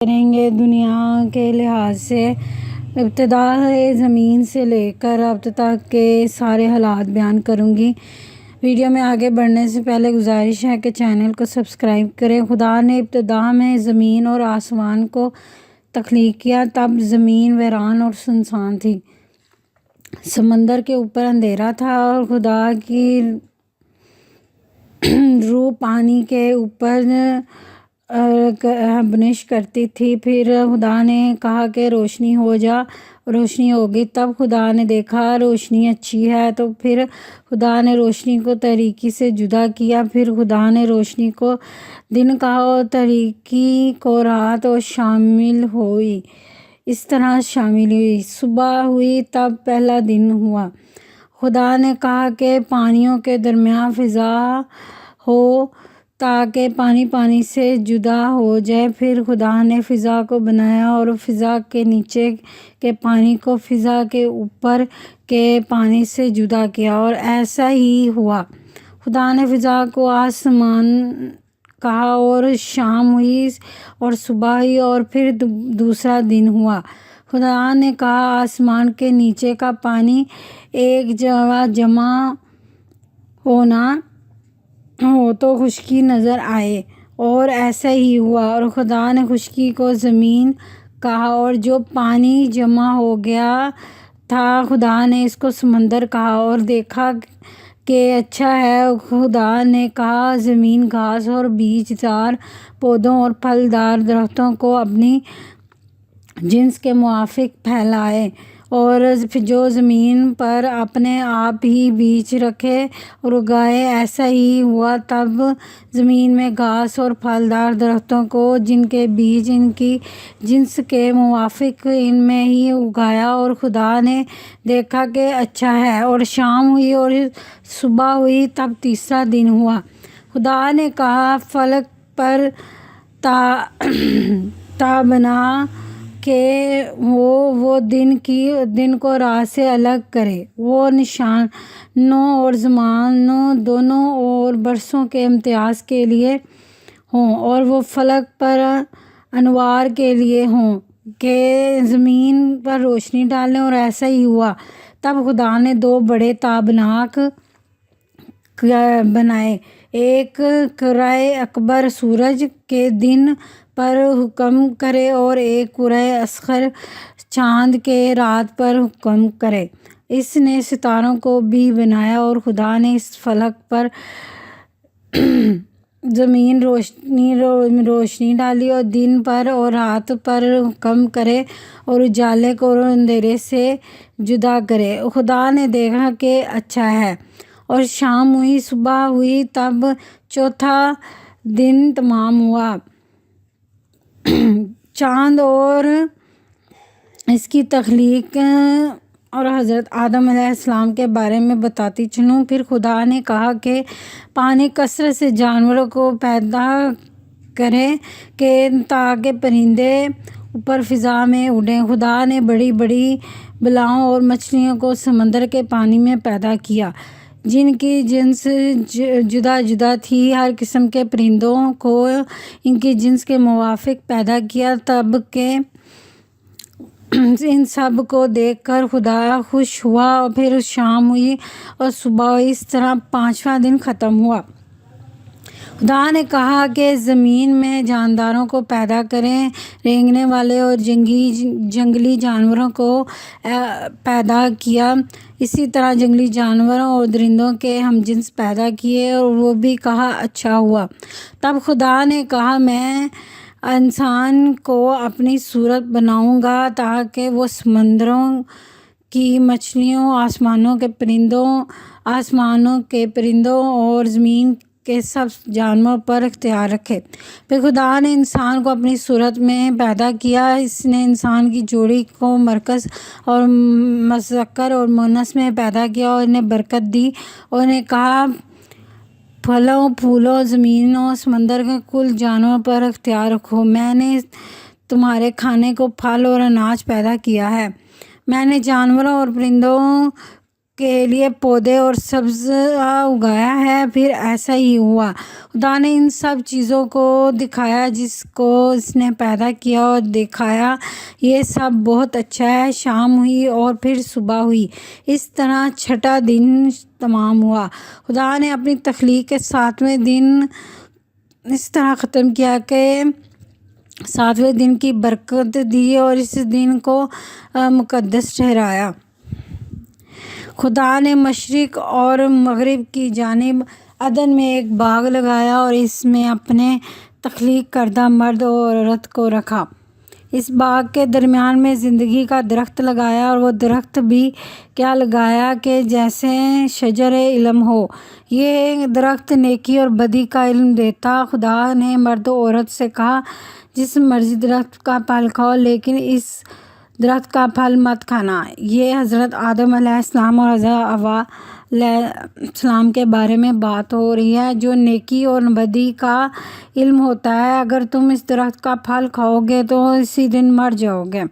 کریں گے دنیا کے لحاظ سے ابتداء زمین سے لے کر اب تک کے سارے حالات بیان کروں گی۔ ویڈیو میں آگے بڑھنے سے پہلے گزارش ہے کہ چینل کو سبسکرائب کریں۔ خدا نے ابتدا میں زمین اور آسمان کو تخلیق کیا، تب زمین ویران اور سنسان تھی، سمندر کے اوپر اندھیرا تھا اور خدا کی روح پانی کے اوپر بنش کرتی تھی۔ پھر خدا نے کہا کہ روشنی ہو جا، روشنی ہوگی۔ تب خدا نے دیکھا روشنی اچھی ہے، تو پھر خدا نے روشنی کو تاریکی سے جدا کیا۔ پھر خدا نے روشنی کو دن کہا اور تاریکی کو رات، اور شامل ہوئی، اس طرح شامل ہوئی۔ صبح ہوئی تب پہلا دن ہوا۔ خدا نے کہا کہ پانیوں کے درمیان فضا ہو تاکہ پانی پانی سے جدا ہو جائے۔ پھر خدا نے فضا کو بنایا اور فضا کے نیچے کے پانی کو فضا کے اوپر کے پانی سے جدا کیا، اور ایسا ہی ہوا۔ خدا نے فضا کو آسمان کہا، اور شام ہوئی اور صبح ہوئی اور پھر دوسرا دن ہوا۔ خدا نے کہا آسمان کے نیچے کا پانی ایک جگہ جمع ہونا ہو تو خشکی نظر آئے، اور ایسا ہی ہوا۔ اور خدا نے خشکی کو زمین کہا، اور جو پانی جمع ہو گیا تھا خدا نے اس کو سمندر کہا، اور دیکھا کہ اچھا ہے۔ خدا نے کہا زمین گھاس اور بیج دار پودوں اور پھلدار درختوں کو اپنی جنس کے موافق پھیلائے، اور جو زمین پر اپنے آپ ہی بیج رکھے اور اگائے، ایسا ہی ہوا۔ تب زمین میں گھاس اور پھلدار درختوں کو جن کے بیج ان کی جنس کے موافق ان میں ہی اگایا، اور خدا نے دیکھا کہ اچھا ہے۔ اور شام ہوئی اور صبح ہوئی تب تیسرا دن ہوا۔ خدا نے کہا فلک پر تا بنا کہ وہ دن کو رات سے الگ کرے، وہ نشانوں اور زمانوں دونوں اور برسوں کے امتیاز کے لیے ہوں، اور وہ فلک پر انوار کے لیے ہوں کہ زمین پر روشنی ڈالیں، اور ایسا ہی ہوا۔ تب خدا نے دو بڑے تابناک بنائے، ایک کرۂ اکبر سورج کے دن پر حکم کرے، اور ایک کرۂ اصغر چاند کے رات پر حکم کرے۔ اس نے ستاروں کو بھی بنایا، اور خدا نے اس فلک پر زمین روشنی ڈالی، اور دن پر اور رات پر حکم کرے، اور اجالے کو اندھیرے سے جدا کرے۔ خدا نے دیکھا کہ اچھا ہے۔ اور شام ہوئی، صبح ہوئی، تب چوتھا دن تمام ہوا۔ چاند اور اس کی تخلیق اور حضرت آدم علیہ السلام کے بارے میں بتاتی چلوں۔ پھر خدا نے کہا کہ پانی کثرت سے جانوروں کو پیدا کرے کہ تاکہ پرندے اوپر فضا میں اڑیں۔ خدا نے بڑی بڑی بلاؤں اور مچھلیوں کو سمندر کے پانی میں پیدا کیا، جن کی جنس جدا جدا تھی۔ ہر قسم کے پرندوں کو ان کی جنس کے موافق پیدا کیا، تب کہ ان سب کو دیکھ کر خدا خوش ہوا۔ اور پھر شام ہوئی اور صبح ہوئی، اس طرح پانچواں دن ختم ہوا۔ خدا نے کہا کہ زمین میں جانداروں کو پیدا کریں، رینگنے والے اور جنگلی جانوروں کو پیدا کیا، اسی طرح جنگلی جانوروں اور درندوں کے ہم جنس پیدا کیے، اور وہ بھی کہا اچھا ہوا۔ تب خدا نے کہا میں انسان کو اپنی صورت بناؤں گا تاکہ وہ سمندروں کی مچھلیوں، آسمانوں کے پرندوں اور زمین کے سب جانوروں پر اختیار رکھے۔ پھر خدا نے انسان کو اپنی صورت میں پیدا کیا، اس نے انسان کی جوڑی کو مرکز اور مذکر اور مؤنث میں پیدا کیا، اور انہیں برکت دی، اور انہیں کہا پھلوں، پھولوں، زمینوں، سمندر کے کل جانوروں پر اختیار رکھو۔ میں نے تمہارے کھانے کو پھل اور اناج پیدا کیا ہے۔ میں نے جانوروں اور پرندوں کے لیے پودے اور سبز اگایا ہے۔ پھر ایسا ہی ہوا، خدا نے ان سب چیزوں کو دکھایا جس کو اس نے پیدا کیا اور دکھایا یہ سب بہت اچھا ہے۔ شام ہوئی اور پھر صبح ہوئی، اس طرح چھٹا دن تمام ہوا۔ خدا نے اپنی تخلیق کے 7ویں دن اس طرح ختم کیا کہ 7ویں دن کی برکت دی اور اس دن کو مقدس ٹھہرایا۔ خدا نے مشرق اور مغرب کی جانب عدن میں ایک باغ لگایا اور اس میں اپنے تخلیق کردہ مرد اور عورت کو رکھا۔ اس باغ کے درمیان میں زندگی کا درخت لگایا اور وہ درخت بھی کیا لگایا کہ جیسے شجر علم ہو۔ یہ درخت نیکی اور بدی کا علم دیتا۔ خدا نے مرد و عورت سے کہا، جس مرضی درخت کا پھل کھاؤ لیکن اس درخت کا پھل مت کھانا۔ یہ حضرت آدم علیہ السلام اور حضرت حوا علیہ السلام کے بارے میں بات ہو رہی ہے، جو نیکی اور بدی کا علم ہوتا ہے۔ اگر تم اس درخت کا پھل کھاؤ گے تو اسی دن مر جاؤ گے۔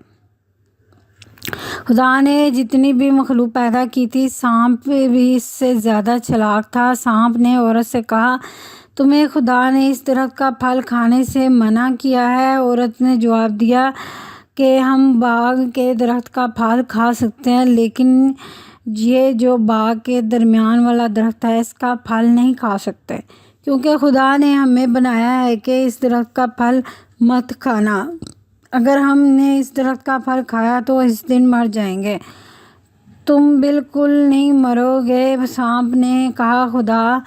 خدا نے جتنی بھی مخلوق پیدا کی تھی، سانپ بھی اس سے زیادہ چالاک تھا۔ سانپ نے عورت سے کہا، تمہیں خدا نے اس درخت کا پھل کھانے سے منع کیا ہے؟ عورت نے جواب دیا کہ ہم باغ کے درخت کا پھل کھا سکتے ہیں لیکن یہ جو باغ کے درمیان والا درخت ہے اس کا پھل نہیں کھا سکتے، کیونکہ خدا نے ہمیں بنایا ہے کہ اس درخت کا پھل مت کھانا۔ اگر ہم نے اس درخت کا پھل کھایا تو اس دن مر جائیں گے۔ تم بالکل نہیں مرو گے۔ سانپ نے کہا، خدا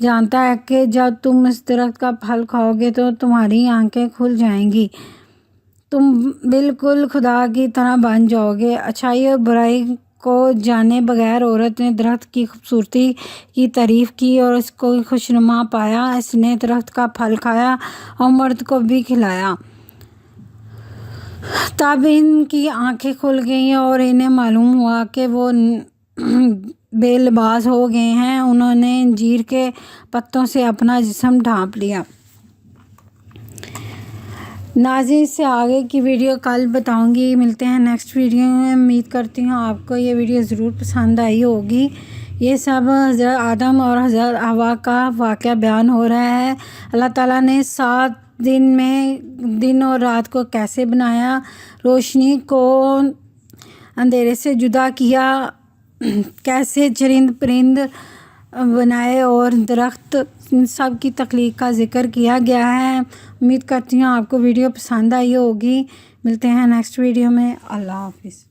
جانتا ہے کہ جب تم اس درخت کا پھل کھاؤ گے تو تمہاری آنکھیں کھل جائیں گی، تم بالکل خدا کی طرح بن جاؤ گے، اچھائی اور برائی کو جانے بغیر۔ عورت نے درخت کی خوبصورتی کی تعریف کی اور اس کو خوشنما پایا۔ اس نے درخت کا پھل کھایا اور مرد کو بھی کھلایا۔ تب ان کی آنکھیں کھل گئیں اور انہیں معلوم ہوا کہ وہ بے لباس ہو گئے ہیں۔ انہوں نے انجیر کے پتوں سے اپنا جسم ڈھانپ لیا۔ ناظرین، اس سے آگے کی ویڈیو کل بتاؤں گی۔ ملتے ہیں نیکسٹ ویڈیو میں۔ امید کرتی ہوں آپ کو یہ ویڈیو ضرور پسند آئی ہوگی۔ یہ سب حضرت آدم اور حضرت حوا کا واقعہ بیان ہو رہا ہے۔ اللہ تعالیٰ نے 7 دن میں دن اور رات کو کیسے بنایا، روشنی کو اندھیرے سے جدا کیا، کیسے چرند پرند بنائے اور درخت، ان سب کی تخلیق کا ذکر کیا گیا ہے۔ امید کرتی ہوں آپ کو ویڈیو پسند آئی ہوگی۔ ملتے ہیں نیکسٹ ویڈیو میں۔ اللہ حافظ۔